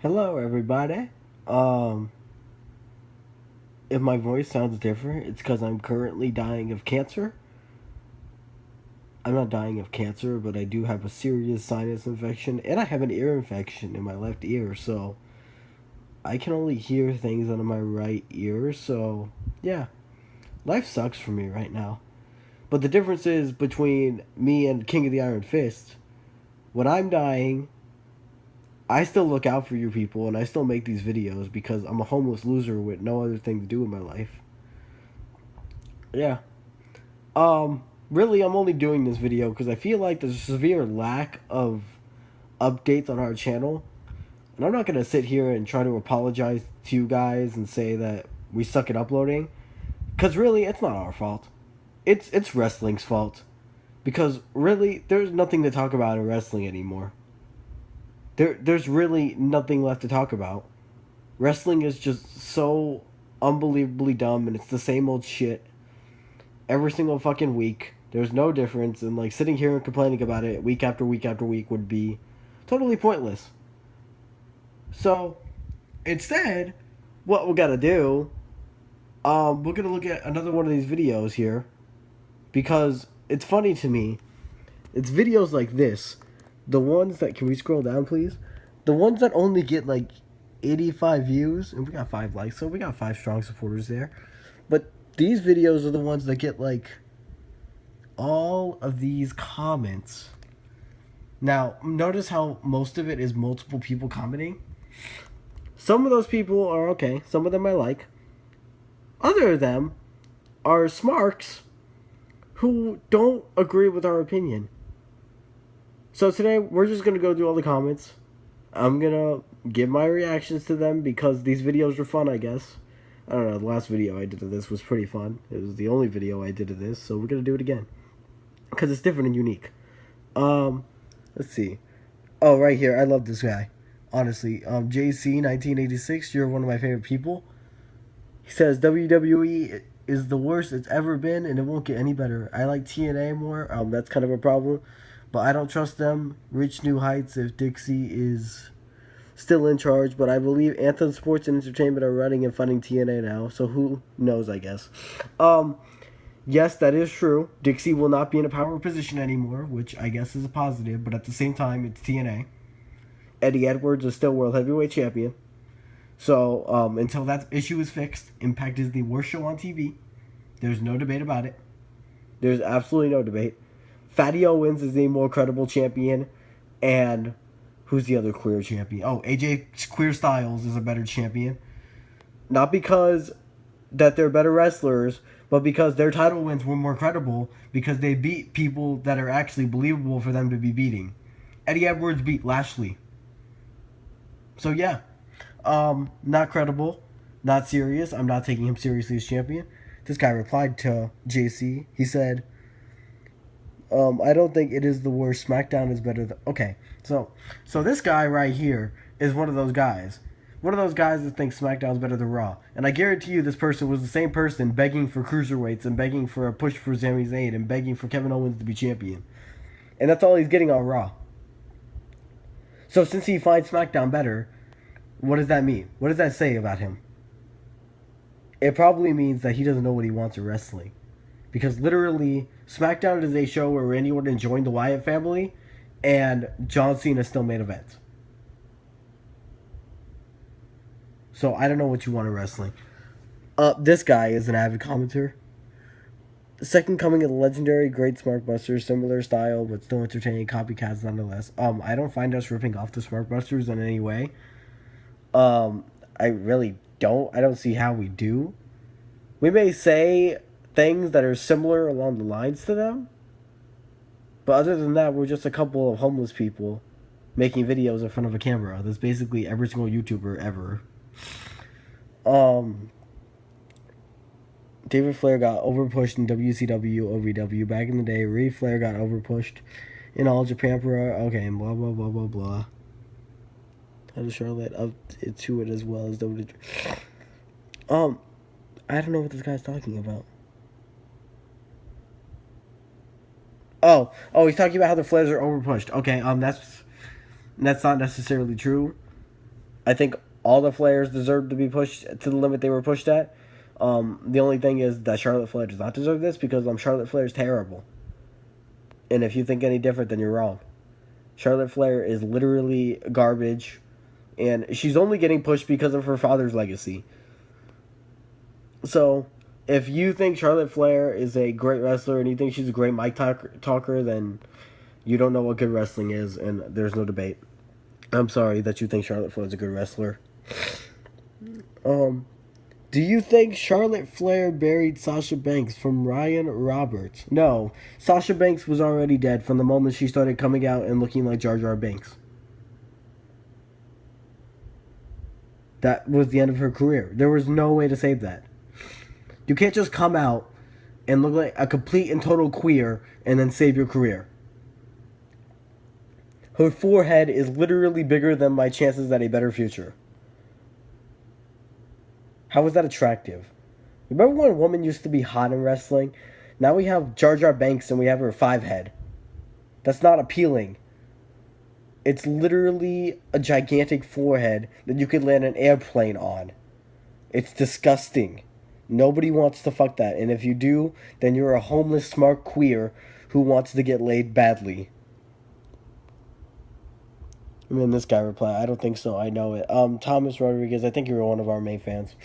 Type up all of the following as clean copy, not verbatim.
Hello, everybody. Um, if my voice sounds different, it's because I'm currently dying of cancer. I'm not dying of cancer, but I do have a serious sinus infection, and I have an ear infection in my left ear, so I can only hear things out of my right ear, so yeah, life sucks for me right now. But the difference is between me and King of the Iron Fist, when I'm dying, I still look out for you people and I still make these videos because I'm a homeless loser with no other thing to do in my life. Yeah. Really, I'm only doing this video because I feel like there's a severe lack of updates on our channel. And I'm not going to sit here and try to apologize to you guys and say that we suck at uploading. Because really, it's not our fault. It's wrestling's fault. Because really, there's nothing to talk about in wrestling anymore. There's really nothing left to talk about. Wrestling is just so unbelievably dumb and it's the same old shit every single fucking week. There's no difference, and like sitting here and complaining about it week after week after week would be totally pointless. So instead, what we gotta do, we're gonna look at another one of these videos here because it's funny to me. It's videos like this, the ones that can we scroll down, please? The ones that only get like 85 views, and we got 5 likes, so we got 5 strong supporters there. But these videos are the ones that get like all of these comments. Now, notice how most of it is multiple people commenting. Some of those people are okay, some of them I like. Other of them are Smarks who don't agree with our opinion. So today, we're just going to go through all the comments. I'm going to give my reactions to them because these videos are fun, I guess. I don't know, the last video I did of this was pretty fun. It was the only video I did of this, so we're going to do it again. Because it's different and unique. Let's see. Oh, right here. I love this guy. Honestly. JC 1986, you're one of my favorite people. He says WWE is the worst it's ever been and it won't get any better. I like TNA more. That's kind of a problem. But I don't trust them reach new heights if Dixie is still in charge. But I believe Anthem Sports and Entertainment are running and funding TNA now. So who knows, I guess. Yes, that is true. Dixie will not be in a power position anymore, which I guess is a positive, but at the same time, it's TNA. Eddie Edwards is still World Heavyweight Champion. So, until that issue is fixed, Impact is the worst show on TV. There's no debate about it. There's absolutely no debate. Fatty Owens is the more credible champion, and who's the other queer champion? Oh, AJ Queer Styles is a better champion. Not because that they're better wrestlers, but because their title wins were more credible because they beat people that are actually believable for them to be beating. Eddie Edwards beat Lashley. So yeah, not credible, not serious. I'm not taking him seriously as champion. This guy replied to JC. He said, I don't think it is the worst. SmackDown is better than... Okay, so this guy right here is one of those guys. One of those guys that thinks SmackDown's better than Raw. And I guarantee you this person was the same person begging for cruiserweights and begging for a push for Sami Zayn and begging for Kevin Owens to be champion. And that's all he's getting on Raw. So since he finds SmackDown better, what does that mean? What does that say about him? It probably means that he doesn't know what he wants in wrestling. Because literally, SmackDown is a show where Randy Orton joined the Wyatt family and John Cena still main event. So I don't know what you want in wrestling. This guy is an avid commentator. Second coming of the legendary Great Smarkbusters, similar style but still entertaining copycats nonetheless. I don't find us ripping off the Smarkbusters in any way. I really don't. I don't see how we do. We may say things that are similar along the lines to them, but other than that, we're just a couple of homeless people making videos in front of a camera. That's basically every single YouTuber ever. David Flair got overpushed in WCW, OVW. Back in the day, Ric Flair got overpushed in All Japan Pro. Okay, blah, blah, blah, blah, blah. How does Charlotte up to it as well as WWE? I don't know what this guy's talking about. Oh, he's talking about how the Flairs are overpushed. Okay, that's not necessarily true. I think all the Flairs deserve to be pushed to the limit they were pushed at. The only thing is that Charlotte Flair does not deserve this because Charlotte Flair is terrible. And if you think any different, then you're wrong. Charlotte Flair is literally garbage, and she's only getting pushed because of her father's legacy. So, if you think Charlotte Flair is a great wrestler and you think she's a great mic talker, then you don't know what good wrestling is, and there's no debate. I'm sorry that you think Charlotte Flair is a good wrestler. Do you think Charlotte Flair buried Sasha Banks from Ryan Roberts? No. Sasha Banks was already dead from the moment she started coming out and looking like Jar Jar Binks. That was the end of her career. There was no way to save that. You can't just come out and look like a complete and total queer and then save your career. Her forehead is literally bigger than my chances at a better future. How is that attractive? Remember when a woman used to be hot in wrestling? Now we have Jar Jar Banks and we have her 5-head. That's not appealing. It's literally a gigantic forehead that you could land an airplane on. It's disgusting. Nobody wants to fuck that. And if you do, then you're a homeless smart queer who wants to get laid badly. And then this guy replied, I don't think so, I know it. Thomas Rodriguez, I think you were one of our main fans.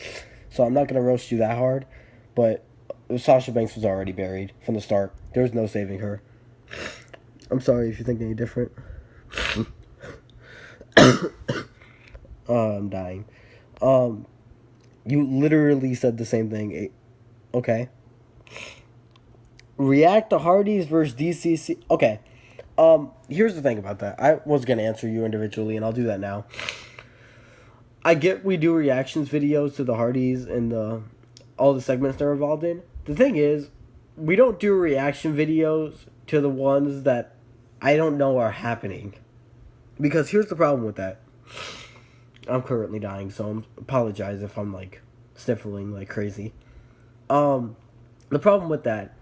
So I'm not going to roast you that hard. But Sasha Banks was already buried from the start. There was no saving her. I'm sorry if you think any different. I'm dying. You literally said the same thing. Okay. React to Hardys versus DCC. Okay. Here's the thing about that. I was going to answer you individually, and I'll do that now. I get we do reactions videos to the Hardys and all the segments they're involved in. The thing is, we don't do reaction videos to the ones that I don't know are happening. Because here's the problem with that. I'm currently dying, so I apologize if I'm, sniffling like crazy. The problem with that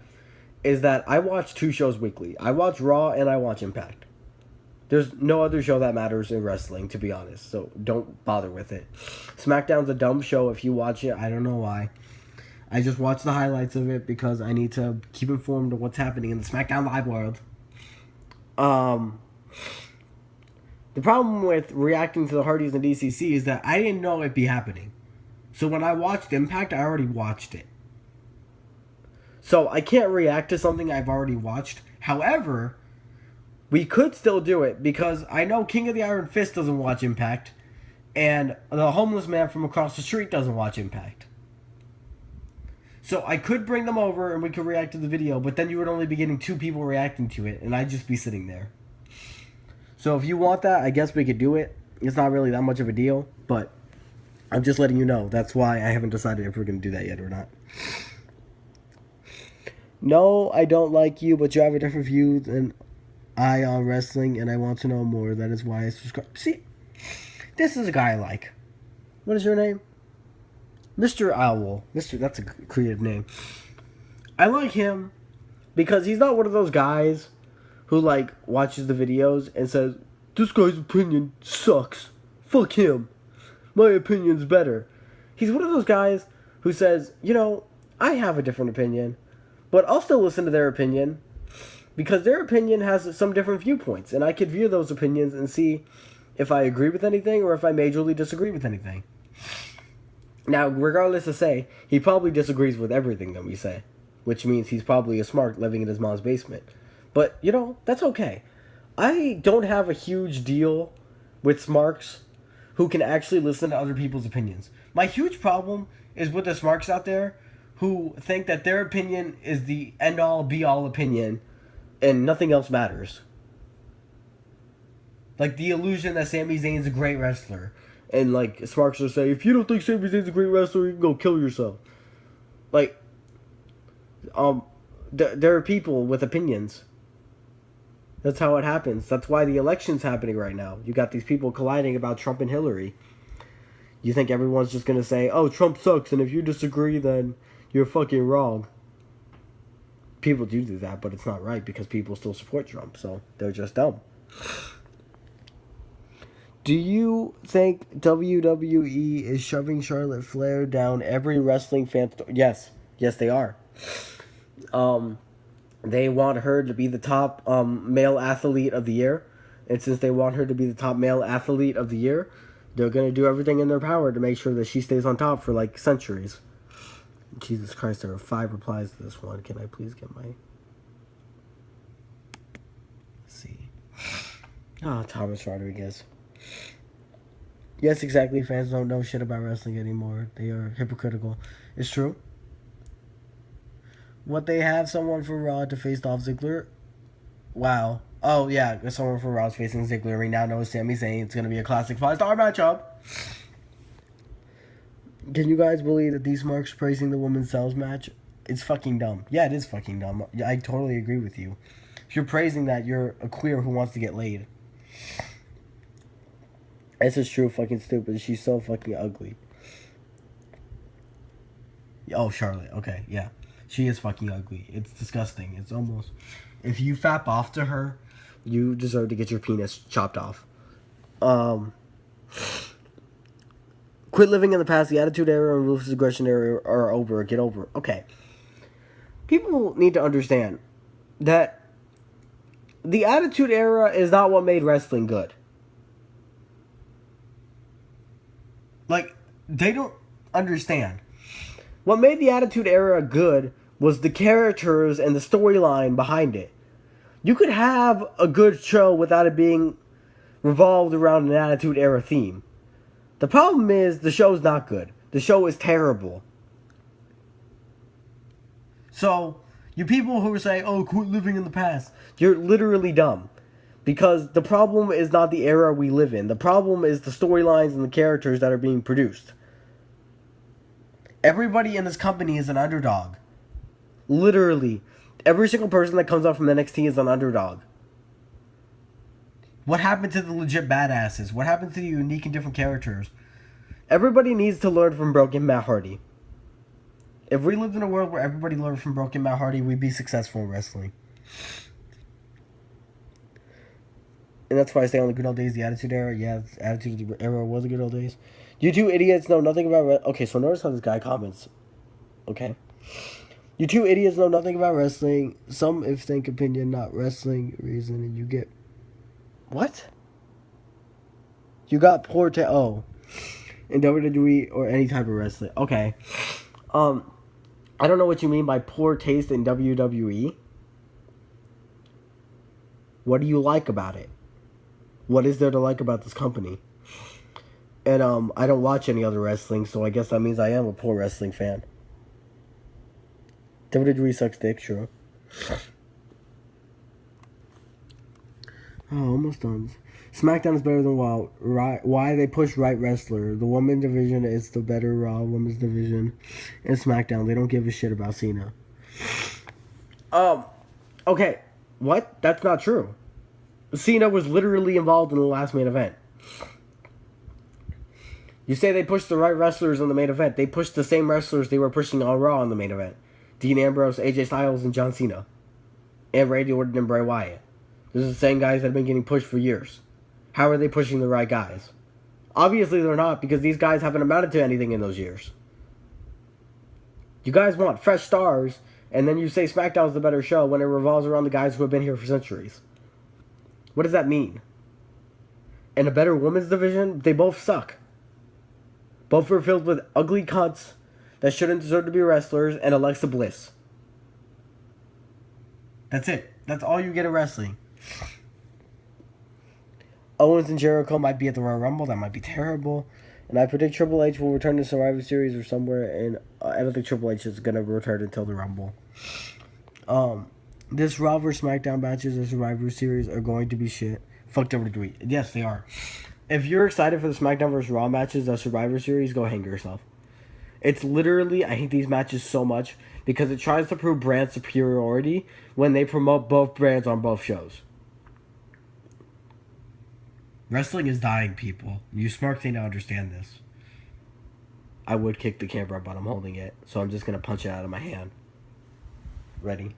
is that I watch 2 shows weekly. I watch Raw and I watch Impact. There's no other show that matters in wrestling, to be honest, so don't bother with it. SmackDown's a dumb show. If you watch it, I don't know why. I just watch the highlights of it because I need to keep informed of what's happening in the SmackDown Live world. The problem with reacting to the Hardys and DCC is that I didn't know it'd be happening. So when I watched Impact, I already watched it. So I can't react to something I've already watched. However, we could still do it because I know King of the Iron Fist doesn't watch Impact, and the homeless man from across the street doesn't watch Impact. So I could bring them over and we could react to the video, but then you would only be getting 2 people reacting to it, and I'd just be sitting there. So if you want that, I guess we could do it. It's not really that much of a deal, but I'm just letting you know. That's why I haven't decided if we're going to do that yet or not. No, I don't like you, but you have a different view than I on wrestling, and I want to know more. That is why I subscribe. See, this is a guy I like. What is your name? Mr. Owl. That's a creative name. I like him because he's not one of those guys who, watches the videos and says, this guy's opinion sucks. Fuck him. My opinion's better. He's one of those guys who says, I have a different opinion, but I'll still listen to their opinion because their opinion has some different viewpoints, and I could view those opinions and see if I agree with anything or if I majorly disagree with anything. Now, regardless of say, he probably disagrees with everything that we say, which means he's probably a smart living in his mom's basement. But, that's okay. I don't have a huge deal with Smarks who can actually listen to other people's opinions. My huge problem is with the Smarks out there who think that their opinion is the end-all, be-all opinion and nothing else matters. Like the illusion that Sami Zayn's a great wrestler. And, Smarks will say, if you don't think Sami Zayn's a great wrestler, you can go kill yourself. There are people with opinions. That's how it happens. That's why the election's happening right now. You got these people colliding about Trump and Hillary. You think everyone's just going to say, oh, Trump sucks, and if you disagree, then you're fucking wrong. People do that, but it's not right because people still support Trump, so they're just dumb. Do you think WWE is shoving Charlotte Flair down every wrestling fan? Yes, yes, they are. They want her to be the top male athlete of the year, and since they want her to be the top male athlete of the year, they're gonna do everything in their power to make sure that she stays on top for like centuries. Jesus Christ, there are 5 replies to this one. Can I please get my... Let's see. Oh, Thomas Rodriguez. Yes, exactly. Fans don't know shit about wrestling anymore. They are hypocritical. It's true. What, they have someone for Raw to face Dolph Ziggler? Wow. Oh, yeah. Someone for Raw's facing Ziggler. We now know Sami Zayn. It's going to be a classic 5-star matchup. Can you guys believe that these Smarks praising the women's sales match? It's fucking dumb. Yeah, it is fucking dumb. I totally agree with you. If you're praising that, you're a queer who wants to get laid. This is true fucking stupid. She's so fucking ugly. Oh, Charlotte. Okay, yeah. She is fucking ugly. It's disgusting. It's almost... If you fap off to her, you deserve to get your penis chopped off. Quit living in the past. The Attitude Era and Ruthless Aggression Era are over. Get over it. Okay. People need to understand that the Attitude Era is not what made wrestling good. Like, they don't understand. What made the Attitude Era good was the characters and the storyline behind it. You could have a good show without it being revolved around an Attitude Era theme. The problem is the show's not good. The show is terrible. So, you people who are saying, oh, quit living in the past, you're literally dumb. Because the problem is not the era we live in. The problem is the storylines and the characters that are being produced. Everybody in this company is an underdog. Literally. Every single person that comes out from NXT is an underdog. What happened to the legit badasses? What happened to the unique and different characters? Everybody needs to learn from Broken Matt Hardy. If we lived in a world where everybody learned from Broken Matt Hardy, we'd be successful in wrestling. And that's why I say on the good old days, the Attitude Era. Yeah, the Attitude Era was the good old days. You two idiots know nothing about... Okay, so notice how this guy comments. Okay. You two idiots know nothing about wrestling. Some if think opinion, not wrestling reason, and you get... What? You got poor oh. In WWE or any type of wrestling. Okay. I don't know what you mean by poor taste in WWE. What do you like about it? What is there to like about this company? And I don't watch any other wrestling, so I guess that means I am a poor wrestling fan. WWE sucks dick, true. Oh, almost done. SmackDown is better than Raw. Why they push right wrestler? The women's division is the better Raw women's division. And SmackDown, they don't give a shit about Cena. Okay. What? That's not true. Cena was literally involved in the last main event. You say they pushed the right wrestlers in the main event. They pushed the same wrestlers they were pushing on Raw in the main event. Dean Ambrose, AJ Styles, and John Cena. And Randy Orton and Bray Wyatt. These are the same guys that have been getting pushed for years. How are they pushing the right guys? Obviously they're not, because these guys haven't amounted to anything in those years. You guys want fresh stars, and then you say SmackDown's the better show when it revolves around the guys who have been here for centuries. What does that mean? In a better women's division, they both suck. Both are filled with ugly cunts that shouldn't deserve to be wrestlers, and Alexa Bliss. That's it. That's all you get in wrestling. Owens and Jericho might be at the Royal Rumble. That might be terrible. And I predict Triple H will return to Survivor Series or somewhere. And I don't think Triple H is going to return until the Rumble. This Raw vs. SmackDown matches of Survivor Series are going to be shit. Fuck WWE. Yes, they are. If you're excited for the SmackDown vs. Raw matches of Survivor Series, go hang yourself. It's literally, I hate these matches so much because it tries to prove brand superiority when they promote both brands on both shows. Wrestling is dying, people. You Smarks need to understand this. I would kick the camera, but I'm holding it, so I'm just going to punch it out of my hand. Ready?